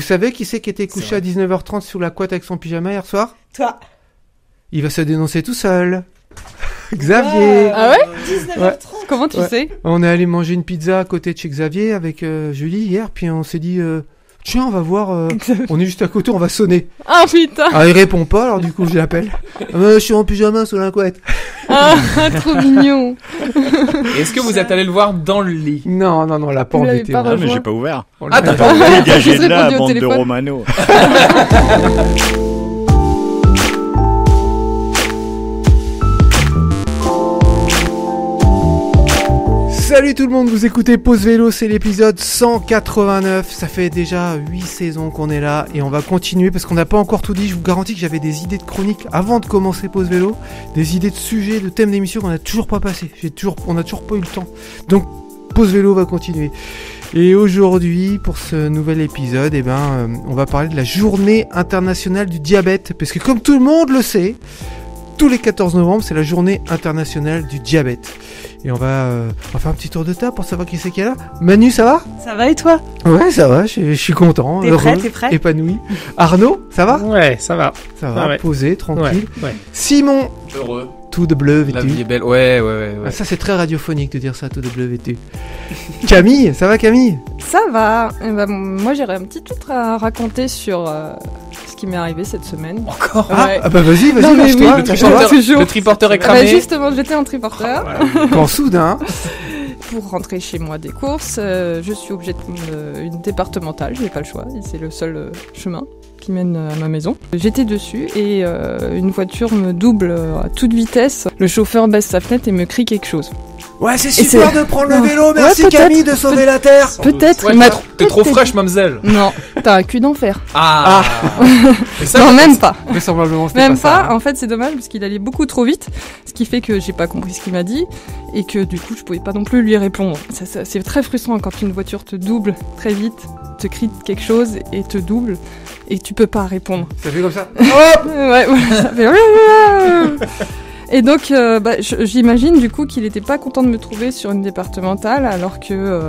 savez qui c'est qui était couché à 19h30 sous la couette avec son pyjama hier soir? Toi. Il va se dénoncer tout seul. Xavier. Ah ouais? 19h30. Ouais. Comment tu sais? On est allé manger une pizza à côté de chez Xavier avec Julie hier, puis on s'est dit tiens, on va voir, on est juste à côté, on va sonner. Ah putain! Ah, il répond pas, alors du coup je l'appelle. Je suis en pyjama sous la couette. Ah, trop mignon! Est-ce que vous êtes allé le voir dans le lit? Non, la pas Vous l'avez embêté. pas on- Ah, mais rejoint. j'ai pas ouvert. on Ah, l'a- t'as pas Dégagez Juste de là, répondu au bande de téléphone. Romano. Salut tout le monde, vous écoutez Pause Vélo, c'est l'épisode 189. Ça fait déjà 8 saisons qu'on est là et on va continuer parce qu'on n'a pas encore tout dit. Je vous garantis que j'avais des idées de chroniques avant de commencer Pause Vélo, des idées de sujets, de thèmes d'émission qu'on n'a toujours pas passé. On n'a toujours pas eu le temps. Donc Pause Vélo va continuer. Et aujourd'hui, pour ce nouvel épisode, on va parler de la journée internationale du diabète. Parce que comme tout le monde le sait, tous les 14 novembre, c'est la journée internationale du diabète. Et on va faire un petit tour de table pour savoir qui c'est qui est là. Manu, ça va? Ça va et toi? Ouais, ça va, je suis content, T'es heureux, prêt épanoui. Arnaud, ça va? Ouais, ça va. Ça va, Ah ouais. posé, tranquille. Ouais. Simon, Heureux. tout de bleu La vêtu. vie est belle. Ouais. Ah, ça c'est très radiophonique de dire ça, tout de bleu vêtu. Camille, ça va Camille? Ça va. Eh ben, moi, j'aurais un petit truc à raconter sur ce qui m'est arrivé cette semaine. Encore? Ouais. Ah bah vas-y, Non, mais lâche-toi. oui, Le toujours. triporteur, le triporteur est Ah bah, cramé. justement, j'étais en triporteur. Quand soudain, Pour rentrer chez moi des courses, je suis obligée de prendre une départementale, je n'ai pas le choix, c'est le seul chemin qui mène à ma maison. J'étais dessus et une voiture me double à toute vitesse. Le chauffeur baisse sa fenêtre et me crie quelque chose. ouais, c'est Et super c'est- de prendre le Non. vélo, merci Ouais, peut-être. Camille de sauver la terre. Peut-être, Ouais, il m'a t'es trop peut-être- fraîche, mademoiselle. Non, t'as un cul d'enfer. Ah. Et ça, Non, même pas. Vraisemblablement, c'était Même pas ça. pas. En fait, c'est dommage parce qu'il allait beaucoup trop vite, ce qui fait que j'ai pas compris ce qu'il m'a dit et que du coup, je pouvais pas non plus lui répondre. Ça, c'est très frustrant quand une voiture te double très vite, te crie quelque chose et te double et tu peux pas répondre. Ça fait comme ça. Ouais, ça fait... Et donc, j'imagine du coup qu'il était pas content de me trouver sur une départementale, alors que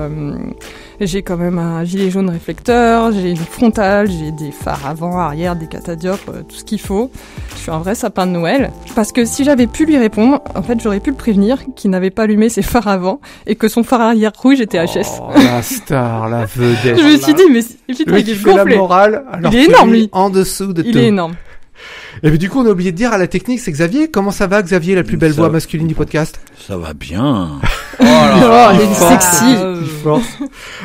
j'ai quand même un gilet jaune réflecteur, j'ai une frontale, j'ai des phares avant, arrière, des catadiopes, tout ce qu'il faut. Je suis un vrai sapin de Noël. Parce que si j'avais pu lui répondre, en fait, j'aurais pu le prévenir qu'il n'avait pas allumé ses phares avant et que son phare arrière rouge était HS. Oh, la star, la vedette. Je me suis dit, mais putain, Lui il qui est fait la gonflé. morale, alors Il est que énorme, lui, lui. en dessous de Il tout. est énorme. Et puis du coup, on a oublié de dire à la technique, c'est Xavier. Comment ça va, Xavier, la plus belle Ça voix va. masculine du podcast? Ça va bien. Oh là Oh, là. il est sexy. Il force.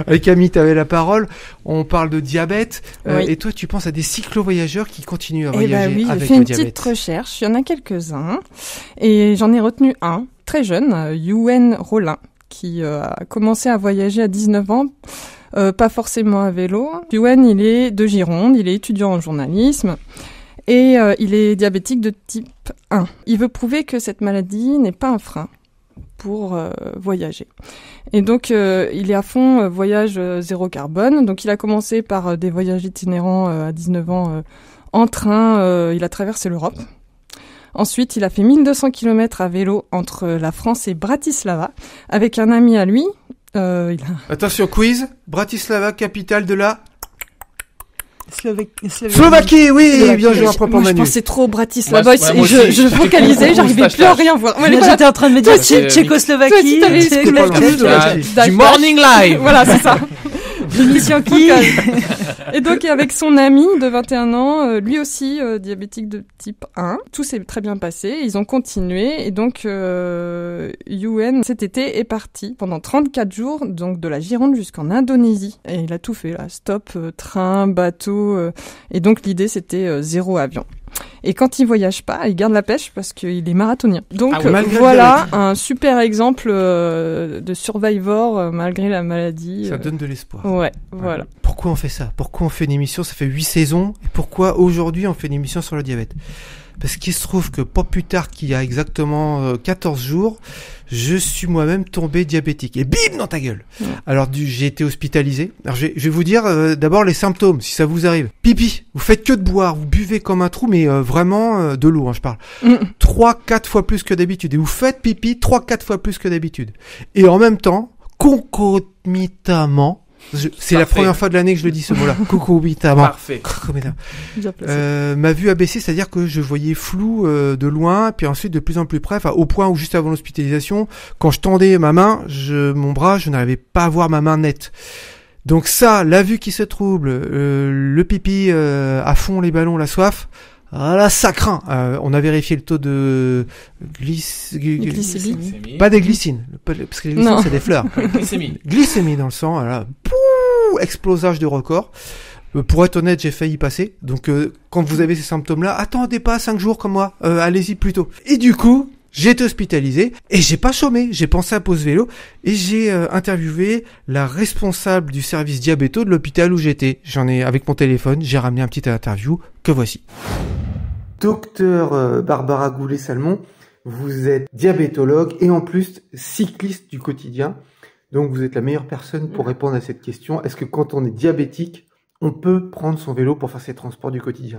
Allez, Camille, t'avais la parole. On parle de diabète. Oui. Et toi, tu penses à des cyclo-voyageurs qui continuent à Eh voyager ben oui, j'ai avec fait le une diabète. petite recherche. Il y en a quelques-uns. Et j'en ai retenu un, très jeune, Yuen Rollin, qui a commencé à voyager à 19 ans. Pas forcément à vélo. Yuen, il est de Gironde, il est étudiant en journalisme. Et il est diabétique de type 1. Il veut prouver que cette maladie n'est pas un frein pour voyager. Et donc, il est à fond voyage zéro carbone. Donc, il a commencé par des voyages itinérants à 19 ans en train. Il a traversé l'Europe. Ensuite, il a fait 1200 km à vélo entre la France et Bratislava avec un ami à lui. Il a... Attention, quiz. Bratislava, capitale de la Slovaquie. Slovaquie, oui, bien joué, Moi, un point pour je Manu. pensais trop Bratislava. Ouais, moi aussi. Je focalisais, j'arrivais plus à rien voir. Ouais, Moi, voilà. j'étais en train de me dire Toi, tu- Tchécoslovaquie. toi, tu t'avais C'était pas loin de Slovaquie. Du morning live. Voilà, c'est ça. L'émission qui Et donc, avec son ami de 21 ans, lui aussi diabétique de type 1, tout s'est très bien passé. Ils ont continué. Et donc, Yuen, cet été, est parti pendant 34 jours, donc de la Gironde jusqu'en Indonésie. Et il a tout fait, là. Stop, train, bateau. Et donc, l'idée, c'était zéro avion. Et quand il voyage pas, il garde la pêche parce qu'il est marathonien. Donc Ah oui, malgré le voilà diabète. un super exemple de survivor malgré la maladie. Ça donne de l'espoir. Ouais, voilà. Pourquoi on fait ça? Pourquoi on fait une émission? Ça fait 8 saisons. Et pourquoi aujourd'hui on fait une émission sur le diabète? Parce qu'il se trouve que pas plus tard qu'il y a exactement 14 jours, je suis moi-même tombé diabétique. Et bim dans ta gueule. Ouais. Alors j'ai été hospitalisé. Alors je vais vous dire d'abord les symptômes, si ça vous arrive. Pipi, vous faites que de boire, vous buvez comme un trou, mais vraiment de l'eau, hein, je parle. 3-4 fois plus que d'habitude. Et vous faites pipi 3-4 fois plus que d'habitude. Et en même temps, concomitamment, C'est la première fois de l'année que je le dis ce mot-là. Concomitamment. Parfait. Concomitamment. Bien placé. Ma vue a baissé, c'est-à-dire que je voyais flou de loin, puis ensuite de plus en plus près, enfin au point où juste avant l'hospitalisation, quand je tendais ma main, mon bras, je n'arrivais pas à voir ma main nette. Donc ça, la vue qui se trouble, le pipi à fond, les ballons, la soif, là ça craint. On a vérifié le taux de Glycémie. pas des glycines, parce que les glycines c'est des fleurs. Glycémie. Glycémie dans le sang, là, pouh, explosage de record. Pour être honnête, j'ai failli y passer. Donc quand vous avez ces symptômes-là, attendez pas 5 jours comme moi, allez-y plus tôt. Et du coup, j'ai été hospitalisé et j'ai pas chômé, j'ai pensé à pause vélo et j'ai interviewé la responsable du service diabéto de l'hôpital où j'étais. Avec mon téléphone, j'ai ramené un petit interview que voici. Docteur Barbara Goulet-Salmon, vous êtes diabétologue et en plus cycliste du quotidien. Donc vous êtes la meilleure personne pour répondre à cette question. Est-ce que quand on est diabétique, on peut prendre son vélo pour faire ses transports du quotidien ?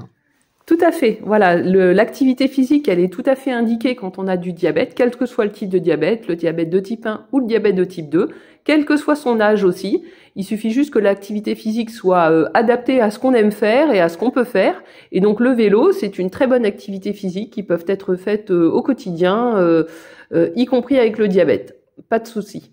Tout à fait. Voilà, l'activité physique, elle est tout à fait indiquée quand on a du diabète, quel que soit le type de diabète, le diabète de type 1 ou le diabète de type 2, quel que soit son âge aussi. Il suffit juste que l'activité physique soit adaptée à ce qu'on aime faire et à ce qu'on peut faire. Et donc le vélo, c'est une très bonne activité physique qui peut être faite au quotidien, y compris avec le diabète. Pas de souci.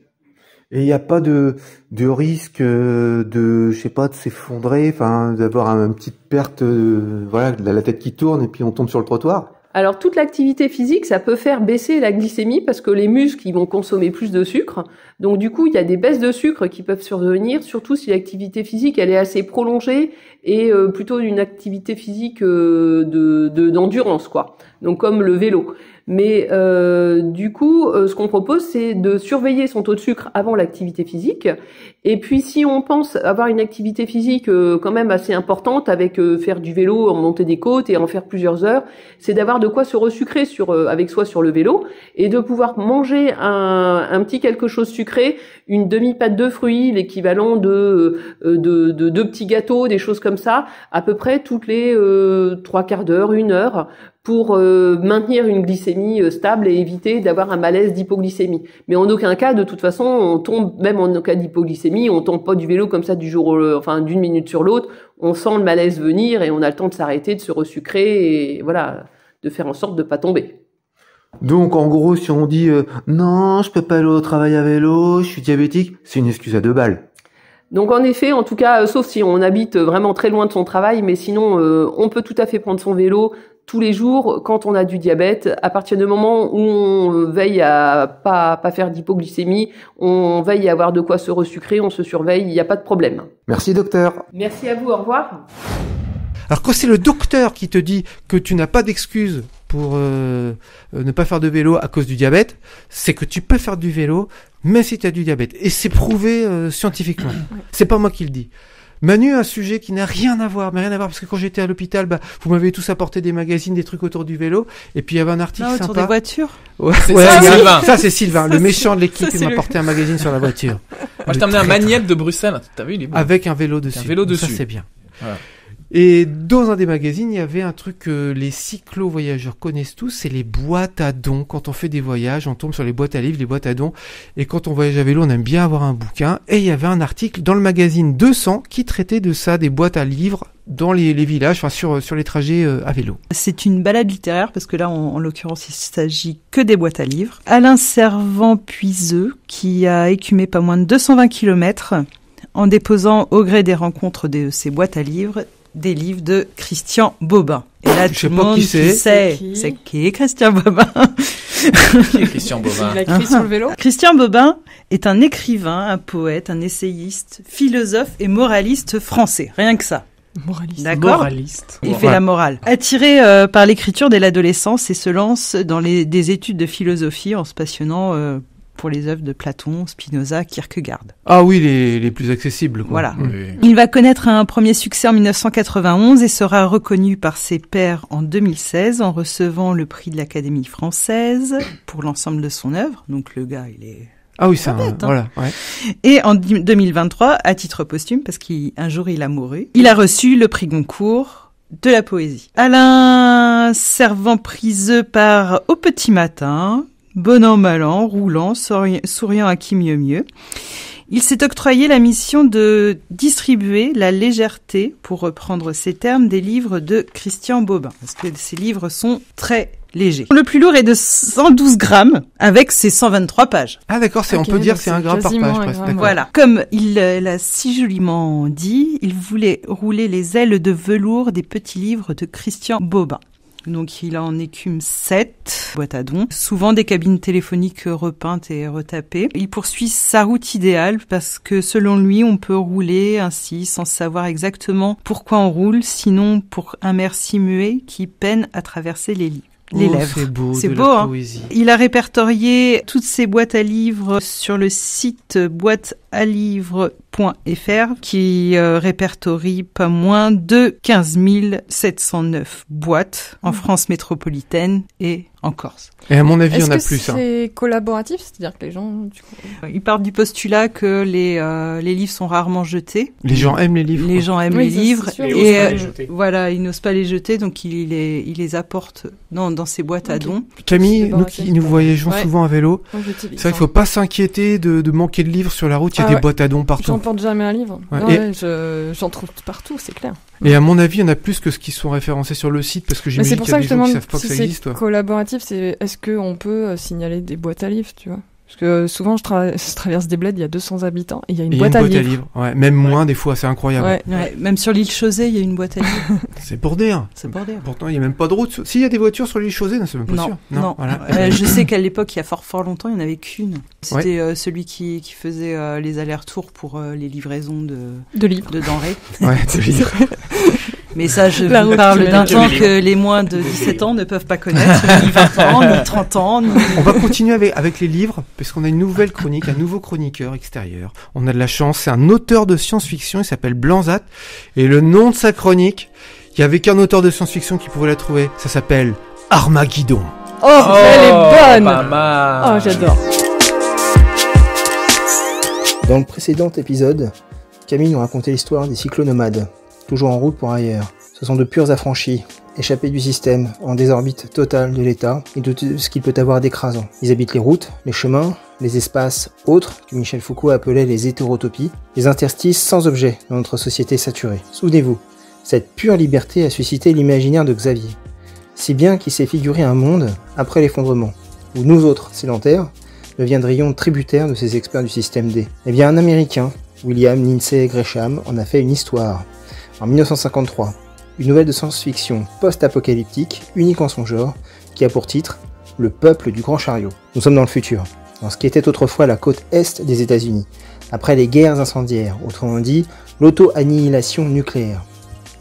Et il n'y a pas de risque de s'effondrer, enfin d'avoir une petite perte, la tête qui tourne et puis on tombe sur le trottoir. Alors toute l'activité physique, ça peut faire baisser la glycémie parce que les muscles ils vont consommer plus de sucre. Donc du coup, il y a des baisses de sucre qui peuvent survenir, surtout si l'activité physique elle est assez prolongée et plutôt une activité physique d'endurance quoi. Donc comme le vélo. Mais du coup, ce qu'on propose, c'est de surveiller son taux de sucre avant l'activité physique. Et puis, si on pense avoir une activité physique quand même assez importante, avec faire du vélo, en monter des côtes et en faire plusieurs heures, c'est d'avoir de quoi se resucrer avec soi sur le vélo et de pouvoir manger un petit quelque chose sucré, une demi-pâte de fruits, l'équivalent de deux petits gâteaux, des choses comme ça, à peu près toutes les 3/4 d'heure, 1 heure, pour maintenir une glycémie stable et éviter d'avoir un malaise d'hypoglycémie. Mais en aucun cas, de toute façon, on tombe, même en cas d'hypoglycémie, on tombe pas du vélo comme ça d'une minute sur l'autre. On sent le malaise venir et on a le temps de s'arrêter, de se resucrer et voilà, de faire en sorte de pas tomber. Donc en gros, si on dit non, je peux pas aller au travail à vélo, je suis diabétique, c'est une excuse à 2 balles. Donc en effet, en tout cas, sauf si on habite vraiment très loin de son travail, mais sinon, on peut tout à fait prendre son vélo tous les jours quand on a du diabète. À partir du moment où on veille à pas faire d'hypoglycémie, on veille à avoir de quoi se resucrer, on se surveille, il n'y a pas de problème. Merci docteur. Merci à vous, au revoir. Alors quand c'est le docteur qui te dit que tu n'as pas d'excuse pour ne pas faire de vélo à cause du diabète, c'est que tu peux faire du vélo même si tu as du diabète. Et c'est prouvé scientifiquement. C'est pas moi qui le dis. Manu, un sujet qui n'a rien à voir, parce que quand j'étais à l'hôpital, vous m'avez tous apporté des magazines, des trucs autour du vélo, et puis il y avait un article sympa. Autour des voitures. Ouais, C'est Sylvain. Sylvain. Ça c'est Sylvain, le méchant de l'équipe, ça, il m'a apporté un magazine sur la voiture. Moi, je t'ai amené un magnète de Bruxelles. T'as vu, il est beau. Avec un vélo dessus. Un vélo dessus. Ça c'est bien. Voilà. Et dans un des magazines, il y avait un truc que les cyclo-voyageurs connaissent tous, c'est les boîtes à dons. Quand on fait des voyages, on tombe sur les boîtes à livres, les boîtes à dons. Et quand on voyage à vélo, on aime bien avoir un bouquin. Et il y avait un article dans le magazine 200 qui traitait de ça, des boîtes à livres dans les villages, enfin sur les trajets à vélo. C'est une balade littéraire parce que là, en l'occurrence, il s'agit que des boîtes à livres. Alain Servan-Puiseux, qui a écumé pas moins de 220 km en déposant au gré des rencontres de ces boîtes à livres des livres de Christian Bobin. Et là, tout le monde sait c'est qui est Christian Bobin. Qui est Christian Bobin? Il a écrit sur le vélo. Christian Bobin est un écrivain, un poète, un essayiste, philosophe et moraliste français. Rien que ça. Moraliste. D'accord. Moraliste. Il fait la morale. Attiré par l'écriture dès l'adolescence et se lance dans des études de philosophie en se passionnant pour les œuvres de Platon, Spinoza, Kierkegaard. Ah oui, les plus accessibles, quoi. Voilà. Oui. Il va connaître un premier succès en 1991 et sera reconnu par ses pairs en 2016 en recevant le prix de l'Académie française pour l'ensemble de son œuvre. Donc le gars, il est... Ah oui, c'est voilà. Ouais. Et en 2023, à titre posthume, parce qu'un jour il a mouru, il a reçu le prix Goncourt de la poésie. Alain Servan-Puiseux part au petit matin, bon an, mal an, roulant, souriant à qui mieux mieux. Il s'est octroyé la mission de distribuer la légèreté, pour reprendre ces termes, des livres de Christian Bobin, parce que ces livres sont très légers. Le plus lourd est de 112 grammes, avec ses 123 pages. Ah d'accord, on peut dire que c'est un gramme par page presque. D'accord. Voilà. Comme il l'a si joliment dit, il voulait rouler les ailes de velours des petits livres de Christian Bobin. Donc il en écume 7 boîtes à dons, souvent des cabines téléphoniques repeintes et retapées. Il poursuit sa route idéale parce que selon lui, on peut rouler ainsi sans savoir exactement pourquoi on roule, sinon pour un merci muet qui peine à traverser les lèvres. C'est beau, hein. Il a répertorié toutes ces boîtes à livres sur le site boîtealivres.fr qui répertorie pas moins de 15 709 boîtes en France métropolitaine et en Corse. Et à mon avis, il y en a plus. Est-ce que c'est collaboratif, c'est-à-dire que les gens... Ils partent du postulat que les livres sont rarement jetés. Les gens aiment les livres. Les gens aiment les livres. Et voilà, ils n'osent pas les jeter, donc ils les apportent dans ces boîtes à dons. Camille, nous qui nous voyageons souvent à vélo, c'est vrai qu'il ne faut pas s'inquiéter de manquer de livres sur la route, il y a des boîtes à dons partout. J'emporte jamais un livre. Ouais. J'en trouve partout, c'est clair. Et à mon avis, il y en a plus que ce qui sont référencés sur le site, parce que j'imagine qu'il y a des gens qui savent pas que ça existe. C'est collaboratif, c'est est-ce qu'on peut signaler des boîtes à livres, tu vois? Parce que souvent, je traverse des bleds, il y a 200 habitants, et il y a une boîte à livres. Ouais, même moins, des fois, c'est incroyable. Ouais. Même sur l'île Chausée, il y a une boîte à livres. C'est pour dire. Pourtant, il n'y a même pas de route. S'il y a des voitures sur l'île Chausée, c'est même pas sûr. Non. Voilà. Je sais qu'à l'époque, il y a fort longtemps, il n'y en avait qu'une. C'était celui qui faisait les allers-retours pour les livraisons de livres. De denrées. Ouais, de livres. Mais ça, je vous parle d'un temps que les moins de 17 ans ne peuvent pas connaître, ni 20 ans, ni 30 ans. On va continuer avec les livres, parce qu'on a une nouvelle chronique, un nouveau chroniqueur extérieur. On a de la chance, c'est un auteur de science-fiction, il s'appelle Blanzat, et le nom de sa chronique, il n'y avait qu'un auteur de science-fiction qui pouvait la trouver, ça s'appelle Armageddon. Oh, elle est bonne! Pas mal. Oh, j'adore. Dans le précédent épisode, Camille nous racontait l'histoire des cyclonomades, toujours en route pour ailleurs. Ce sont de purs affranchis, échappés du système, en désorbite totale de l'État et de tout ce qu'il peut avoir d'écrasant. Ils habitent les routes, les chemins, les espaces autres, que Michel Foucault appelait les hétérotopies, les interstices sans objet dans notre société saturée. Souvenez-vous, cette pure liberté a suscité l'imaginaire de Xavier. Si bien qu'il s'est figuré un monde après l'effondrement, où nous autres, sédentaires, deviendrions tributaires de ces experts du système D. Eh bien, un Américain, William Lindsay Gresham, en a fait une histoire. En 1953, une nouvelle de science-fiction post-apocalyptique, unique en son genre, qui a pour titre « Le peuple du grand chariot ». Nous sommes dans le futur, dans ce qui était autrefois la côte est des États-Unis, après les guerres incendiaires, autrement dit, l'auto-annihilation nucléaire.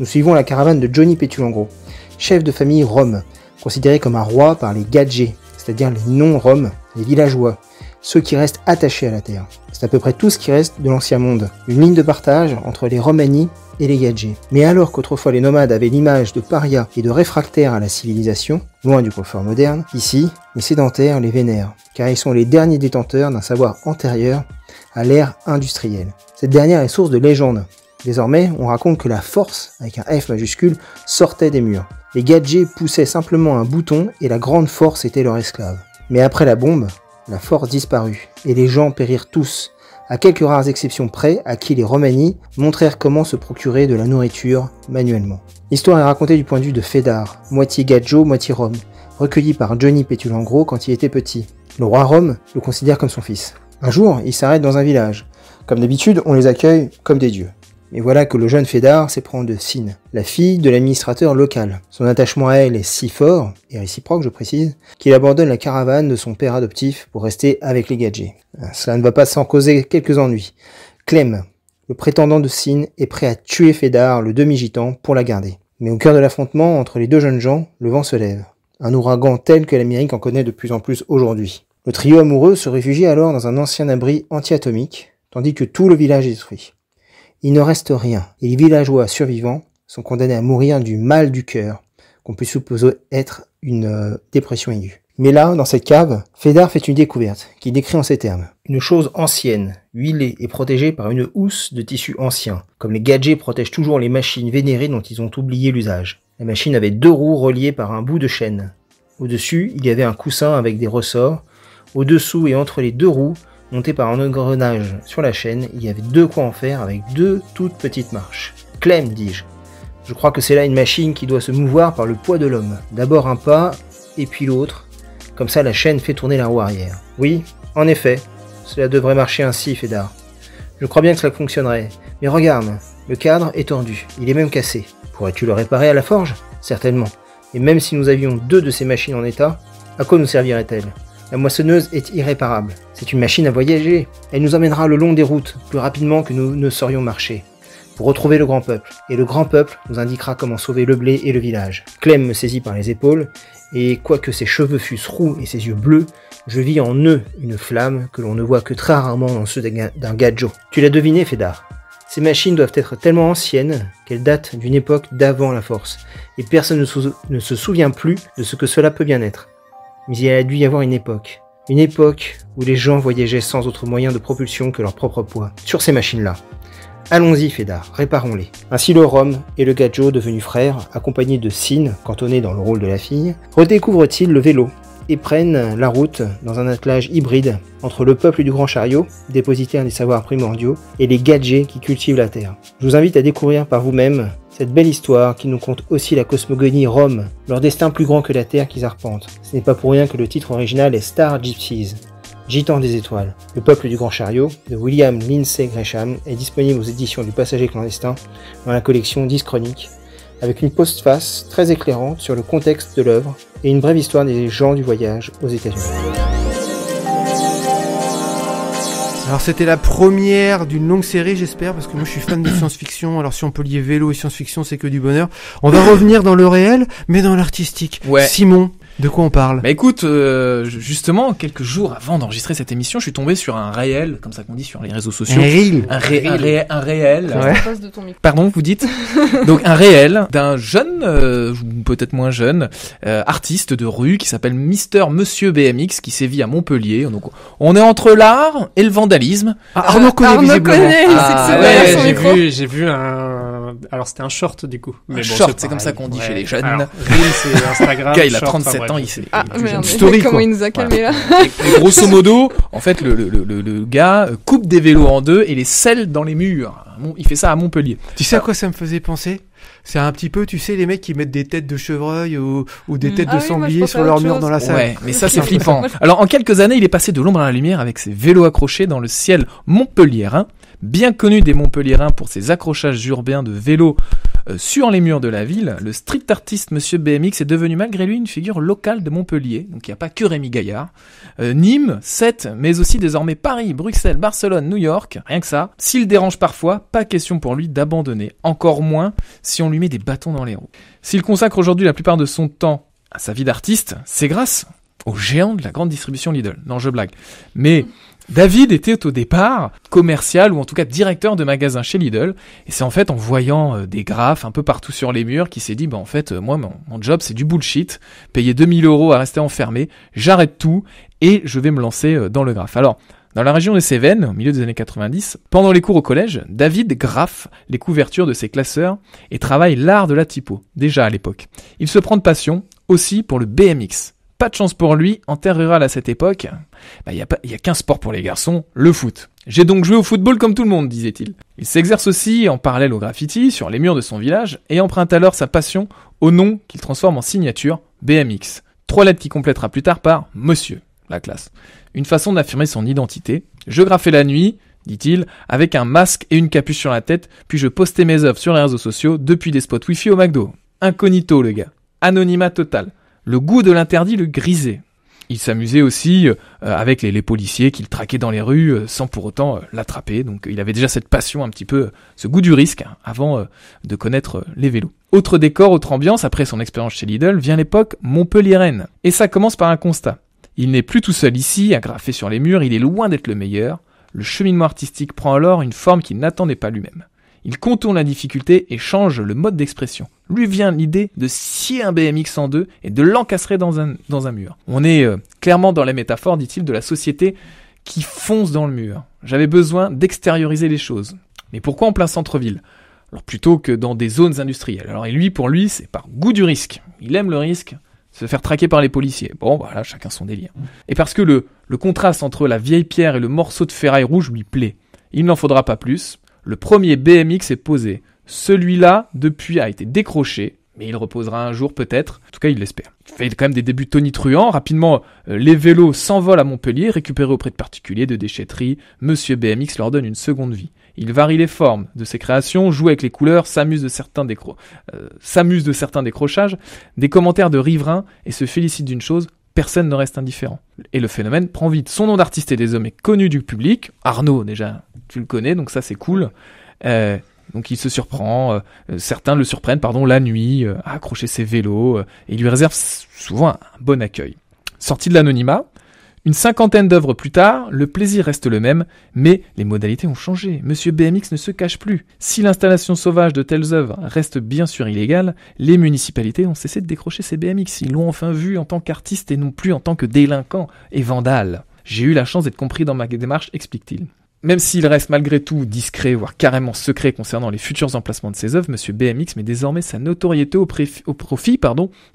Nous suivons la caravane de Johnny Pétulengro, chef de famille Rom, considéré comme un roi par les gadgets, c'est-à-dire les non-Roms, les villageois, ceux qui restent attachés à la terre. C'est à peu près tout ce qui reste de l'ancien monde, une ligne de partage entre les Romani et les gadgets. Mais alors qu'autrefois les nomades avaient l'image de parias et de réfractaires à la civilisation, loin du confort moderne, ici, les sédentaires les vénèrent, car ils sont les derniers détenteurs d'un savoir antérieur à l'ère industrielle. Cette dernière est source de légende. Désormais, on raconte que la force, avec un F majuscule, sortait des murs. Les gadgets poussaient simplement un bouton et la grande force était leur esclave. Mais après la bombe, la force disparut, et les gens périrent tous, à quelques rares exceptions près à qui les Romani montrèrent comment se procurer de la nourriture manuellement. L'histoire est racontée du point de vue de Fédar, moitié gadjo, moitié Rom, recueilli par Johnny Pétulengro quand il était petit. Le roi Rom le considère comme son fils. Un jour, il s'arrête dans un village. Comme d'habitude, on les accueille comme des dieux. Et voilà que le jeune Fédar s'éprend de Sin, la fille de l'administrateur local. Son attachement à elle est si fort, et réciproque je précise, qu'il abandonne la caravane de son père adoptif pour rester avec les gadgets. Cela ne va pas sans causer quelques ennuis. Clem, le prétendant de Sin, est prêt à tuer Fédar, le demi-gitan, pour la garder. Mais au cœur de l'affrontement entre les deux jeunes gens, le vent se lève. Un ouragan tel que l'Amérique en connaît de plus en plus aujourd'hui. Le trio amoureux se réfugie alors dans un ancien abri anti-atomique, tandis que tout le village est détruit. Il ne reste rien, et les villageois survivants sont condamnés à mourir du mal du cœur, qu'on peut supposer être une dépression aiguë. Mais là, dans cette cave, Fédar fait une découverte, qu'il décrit en ces termes. Une chose ancienne, huilée et protégée par une housse de tissu ancien, comme les gadgets protègent toujours les machines vénérées dont ils ont oublié l'usage. La machine avait 2 roues reliées par un bout de chaîne. Au-dessus, il y avait un coussin avec des ressorts. Au-dessous et entre les 2 roues Monté par un engrenage sur la chaîne, il y avait de quoi en faire avec 2 toutes petites marches. Clem, dis-je. Je crois que c'est là une machine qui doit se mouvoir par le poids de l'homme. D'abord un pas, et puis l'autre. Comme ça, la chaîne fait tourner la roue arrière. Oui, en effet, cela devrait marcher ainsi, Fédar. Je crois bien que cela fonctionnerait. Mais regarde, le cadre est tordu, il est même cassé. Pourrais-tu le réparer à la forge ? Certainement. Et même si nous avions 2 de ces machines en état, à quoi nous servirait-elle ? La moissonneuse est irréparable. C'est une machine à voyager. Elle nous emmènera le long des routes, plus rapidement que nous ne saurions marcher. Pour retrouver le grand peuple. Et le grand peuple nous indiquera comment sauver le blé et le village. Clem me saisit par les épaules, et quoique ses cheveux fussent roux et ses yeux bleus, je vis en eux une flamme que l'on ne voit que très rarement dans ceux d'un gadjo. Tu l'as deviné, Fédar. Ces machines doivent être tellement anciennes qu'elles datent d'une époque d'avant la force, et personne ne se souvient plus de ce que cela peut bien être. Mais il a dû y avoir une époque où les gens voyageaient sans autre moyen de propulsion que leur propre poids, sur ces machines-là. Allons-y, Fédar, réparons-les. Ainsi le Rom et le Gadjo, devenus frères, accompagnés de Sin, cantonné dans le rôle de la fille, redécouvrent-ils le vélo et prennent la route dans un attelage hybride entre le peuple du Grand Chariot, dépositaire des savoirs primordiaux, et les Gadjés qui cultivent la terre. Je vous invite à découvrir par vous-même cette belle histoire qui nous conte aussi la cosmogonie Rom, leur destin plus grand que la terre qu'ils arpentent. Ce n'est pas pour rien que le titre original est Star Gypsies. Gitans des étoiles. Le peuple du Grand Chariot, de William Lindsay Gresham, est disponible aux éditions du Passager clandestin dans la collection 10 chroniques, avec une postface très éclairante sur le contexte de l'œuvre et une brève histoire des gens du voyage aux États-Unis. Alors c'était la première d'une longue série, j'espère, parce que moi je suis fan de science-fiction. Alors si on peut lier vélo et science-fiction, c'est que du bonheur. On va revenir dans le réel, mais dans l'artistique. Ouais. Simon, de quoi on parle ? Bah écoute, justement, quelques jours avant d'enregistrer cette émission, je suis tombé sur un réel, comme ça qu'on dit sur les réseaux sociaux. Un réel. Ouais. De ton micro. Pardon, vous dites ? Donc un réel d'un jeune, peut-être moins jeune, artiste de rue qui s'appelle Monsieur BMX, qui sévit à Montpellier. Donc on est entre l'art et le vandalisme. Ah, Arnaud connaît visiblement. J'ai vu un... Alors c'était un short du coup. Mais bon, short, c'est comme ça qu'on dit chez les jeunes. Alors, Reel, c'est Instagram. Le gars, il a short, 37 ans, il sait. Ah, merde, story, comment quoi. il nous a calmé là. Et grosso modo, en fait, le gars coupe des vélos en deux et les scelle dans les murs. Il fait ça à Montpellier. Tu sais à quoi ça me faisait penser ? C'est un petit peu, tu sais, les mecs qui mettent des têtes de chevreuil ou des têtes de sanglier sur leur mur dans la salle. Ouais, mais ça c'est flippant. Alors en quelques années, il est passé de l'ombre à la lumière avec ses vélos accrochés dans le ciel montpelliérain. Bien connu des Montpelliérains pour ses accrochages urbains de vélos sur les murs de la ville, le street artiste Monsieur BMX est devenu malgré lui une figure locale de Montpellier. Donc il n'y a pas que Rémi Gaillard. Nîmes, Sète, mais aussi désormais Paris, Bruxelles, Barcelone, New York. Rien que ça. S'il dérange parfois, pas question pour lui d'abandonner. Encore moins si on lui met des bâtons dans les roues. S'il consacre aujourd'hui la plupart de son temps à sa vie d'artiste, c'est grâce aux géants de la grande distribution Lidl. Non, je blague. Mais David était au départ commercial ou en tout cas directeur de magasin chez Lidl et c'est en fait en voyant des graphes un peu partout sur les murs qu'il s'est dit en fait moi mon job c'est du bullshit, payer 2 000 € à rester enfermé, j'arrête tout et je vais me lancer dans le graphe. Alors dans la région des Cévennes, au milieu des années 90, pendant les cours au collège, David graffe les couvertures de ses classeurs et travaille l'art de la typo, déjà à l'époque. Il se prend de passion aussi pour le BMX. Pas de chance pour lui, en terre rurale à cette époque, il y a qu'un sport pour les garçons, le foot. J'ai donc joué au football comme tout le monde, disait-il. Il s'exerce aussi en parallèle au graffiti sur les murs de son village et emprunte alors sa passion au nom qu'il transforme en signature, BMX. 3 lettres qui complétera plus tard par Monsieur, la classe. Une façon d'affirmer son identité. Je graffais la nuit, dit-il, avec un masque et une capuche sur la tête, puis je postais mes œuvres sur les réseaux sociaux depuis des spots Wi-Fi au McDo. Incognito le gars. Anonymat total. Le goût de l'interdit le grisait. Il s'amusait aussi avec les policiers qu'il traquait dans les rues sans pour autant l'attraper. Donc il avait déjà cette passion un petit peu, ce goût du risque avant de connaître les vélos. Autre décor, autre ambiance, après son expérience chez Lidl, vient l'époque montpelliéraine. Et ça commence par un constat. Il n'est plus tout seul ici, à graffer sur les murs, il est loin d'être le meilleur. Le cheminement artistique prend alors une forme qu'il n'attendait pas lui-même. Il contourne la difficulté et change le mode d'expression. Lui vient l'idée de scier un BMX en deux et de l'encastrer dans un mur. On est clairement dans la métaphore, dit-il, de la société qui fonce dans le mur. J'avais besoin d'extérioriser les choses. Mais pourquoi en plein centre-ville ? Alors plutôt que dans des zones industrielles. Alors et lui, pour lui, c'est par goût du risque. Il aime le risque, se faire traquer par les policiers. Bon, voilà, chacun son délire. Et parce que le contraste entre la vieille pierre et le morceau de ferraille rouge lui plaît. Il n'en faudra pas plus. Le premier BMX est posé. Celui-là, depuis, a été décroché. Mais il reposera un jour peut-être, en tout cas il l'espère. Il fait quand même des débuts tonitruants. Rapidement, les vélos s'envolent à Montpellier, récupérés auprès de particuliers, de déchetteries. Monsieur BMX leur donne une seconde vie. Il varie les formes de ses créations, joue avec les couleurs, s'amuse de certains décrochages, des commentaires de riverains et se félicite d'une chose, personne ne reste indifférent. Et le phénomène prend vite. Son nom d'artiste est désormais connu du public. Arnaud, déjà, tu le connais, donc ça c'est cool. Donc il se surprend, certains le surprennent la nuit, à accrocher ses vélos, et il lui réserve souvent un bon accueil. Sorti de l'anonymat, une 50aine d'œuvres plus tard, le plaisir reste le même, mais les modalités ont changé. Monsieur BMX ne se cache plus. Si l'installation sauvage de telles œuvres reste bien sûr illégale, les municipalités ont cessé de décrocher ces BMX. Ils l'ont enfin vu en tant qu'artiste et non plus en tant que délinquant et vandale. J'ai eu la chance d'être compris dans ma démarche, explique-t-il. Même s'il reste malgré tout discret, voire carrément secret concernant les futurs emplacements de ses œuvres, Monsieur BMX met désormais sa notoriété au profit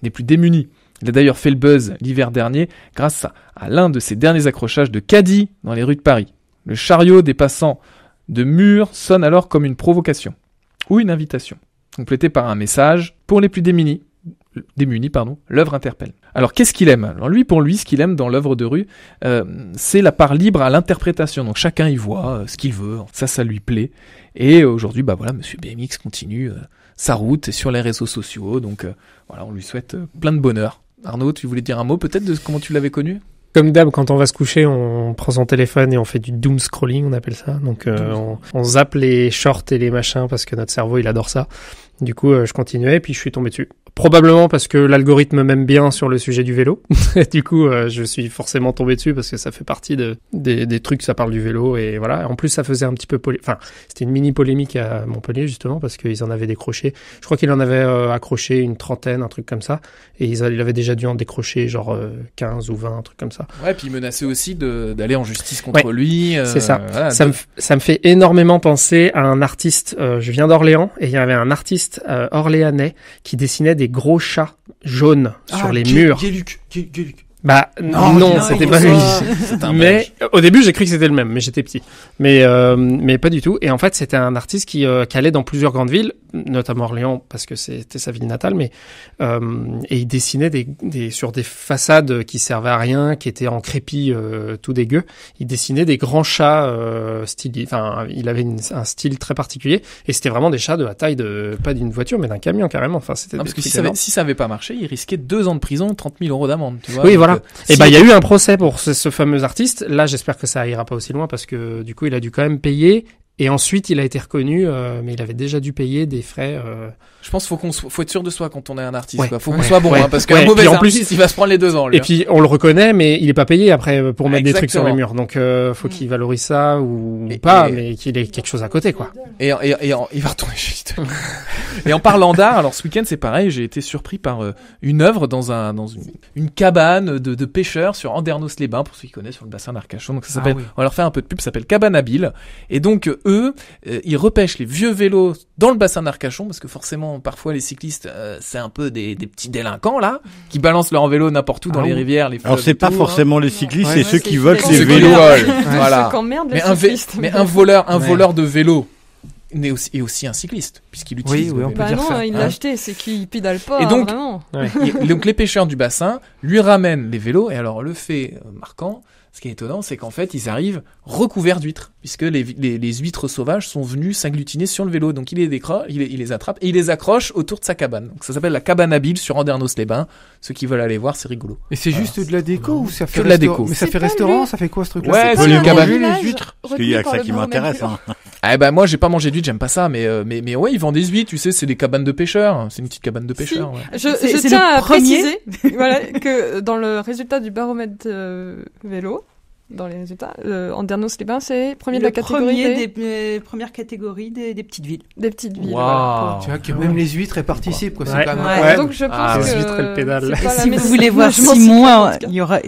des plus démunis. Il a d'ailleurs fait le buzz l'hiver dernier grâce à l'un de ses derniers accrochages de caddie dans les rues de Paris. Le chariot des passants de murs sonne alors comme une provocation, ou une invitation, complétée par un message pour les plus démunis, l'œuvre interpelle. Alors qu'est-ce qu'il aime ? Alors pour lui, ce qu'il aime dans l'œuvre de rue, c'est la part libre à l'interprétation. Donc chacun y voit ce qu'il veut, ça lui plaît. Et aujourd'hui, Monsieur BMX continue sa route sur les réseaux sociaux. Donc on lui souhaite plein de bonheur. Arnaud, tu voulais dire un mot peut-être de comment tu l'avais connu ? Comme d'hab, quand on va se coucher, on prend son téléphone et on fait du doom scrolling, on appelle ça. Donc on zappe les shorts et les machins parce que notre cerveau il adore ça. Du coup, je continuais et puis je suis tombé dessus. Probablement parce que l'algorithme m'aime bien sur le sujet du vélo. Du coup, je suis forcément tombé dessus parce que ça fait partie des trucs, ça parle du vélo et voilà. En plus, ça faisait un petit peu c'était une mini polémique à Montpellier justement parce qu'ils en avaient décroché. Je crois qu'il en avait accroché une trentaine, un truc comme ça. Et il avait déjà dû en décrocher genre 15 ou 20, un truc comme ça. Ouais, puis il menaçait aussi d'aller en justice contre lui. C'est ça. Voilà, ça me fait énormément penser à un artiste. Je viens d'Orléans et il y avait un artiste orléanais qui dessinait des gros chats jaunes sur les murs. Gueluc. Non, c'était pas lui. Mais au début, j'ai cru que c'était le même, mais j'étais petit. Mais pas du tout. Et en fait, c'était un artiste qui allait dans plusieurs grandes villes, notamment Orléans parce que c'était sa ville natale, mais et il dessinait sur des façades qui servaient à rien, qui étaient en crépi tout dégueu. Il dessinait des grands chats il avait un style très particulier et c'était vraiment des chats de la taille pas d'une voiture mais d'un camion carrément. Enfin, c'était parce que si ça avait pas marché, il risquait 2 ans de prison, 30 000 € d'amende, tu vois. Oui, voilà. Et il y a eu un procès pour ce fameux artiste. Là, j'espère que ça ira pas aussi loin parce que du coup, il a dû quand même payer. Et ensuite, il a été reconnu, mais il avait déjà dû payer des frais. Je pense faut être sûr de soi quand on est un artiste. Ouais. Faut qu'on soit bon, parce qu'un mauvais artiste, il va se prendre les 2 ans. Lui, et puis, on le reconnaît, mais il est pas payé après pour mettre des trucs sur les murs. Donc, faut qu'il valorise ça ou pas, mais qu'il ait quelque chose à côté, quoi. Et il va retourner chez lui. Et en parlant d'art, alors ce week-end, c'est pareil. J'ai été surpris par une œuvre dans une cabane de pêcheurs sur Andernos-les-Bains, pour ceux qui connaissent, sur le bassin d'Arcachon. Donc ça s'appelle. On va leur faire un peu de pub. Ça s'appelle Cabane à Bill. Et donc eux, ils repêchent les vieux vélos dans le bassin d'Arcachon parce que forcément, parfois les cyclistes, c'est un peu des petits délinquants là, qui balancent leur vélo n'importe où dans les rivières, les fleuves. Alors c'est pas forcément les cyclistes, c'est ceux qui volent les vélos. Voilà. Mais un voleur de vélo est aussi un cycliste puisqu'il utilise. Oui, on peut dire ça. Il l'a acheté, c'est qu'il pédale pas. Et donc, vraiment. Donc les pêcheurs du bassin lui ramènent les vélos et alors le fait marquant. Ce qui est étonnant, c'est qu'en fait, ils arrivent recouverts d'huîtres, puisque les huîtres sauvages sont venues s'agglutiner sur le vélo. Donc il les attrape et il les accroche autour de sa cabane. Donc ça s'appelle la cabane à Bill sur Andernos-les-Bains. Ceux qui veulent aller voir, c'est rigolo. Et c'est juste de la déco ou ça fait de la déco? Mais ça fait restaurant, ça fait quoi ce truc-là? Ouais, c'est une cabane. Les huîtres. Parce qu'il y a que ça qui m'intéresse. Moi j'ai pas mangé d'huîtres, j'aime pas ça, mais ouais, ils vendent des huîtres, tu sais, c'est des cabanes de pêcheurs. C'est une petite cabane de pêcheurs. Ouais. Je tiens à préciser que dans le résultat du baromètre vélo, dans les résultats. Andernos-les-Bains, c'est premier de la catégorie des premières catégories des petites villes. Des petites villes. Wow. Voilà. Tu vois que même les huîtres elles participent, quoi. C'est Ouais. quand même Ouais. incroyable. Donc je pense Ah, que les huîtres et le pédale. c'est pas la Si vous meilleure- voulez voir Je m'en Simon, souviens, en tout cas. il y aura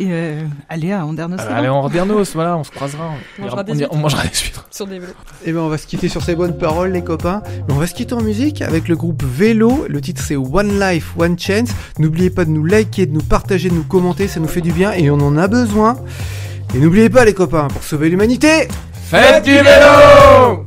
allez à Andernos-les-Bains. Allez, en Andernos, voilà, on se croisera. On mangera des On mangera des huîtres. sur des vélos. Et ben on va se quitter sur ces bonnes paroles les copains. Mais on va se quitter en musique avec le groupe Vélo. Le titre c'est One Life, One Chance. N'oubliez pas de nous liker, de nous partager, de nous commenter, ça nous fait du bien et on en a besoin. Et n'oubliez pas les copains, pour sauver l'humanité, Faites du vélo!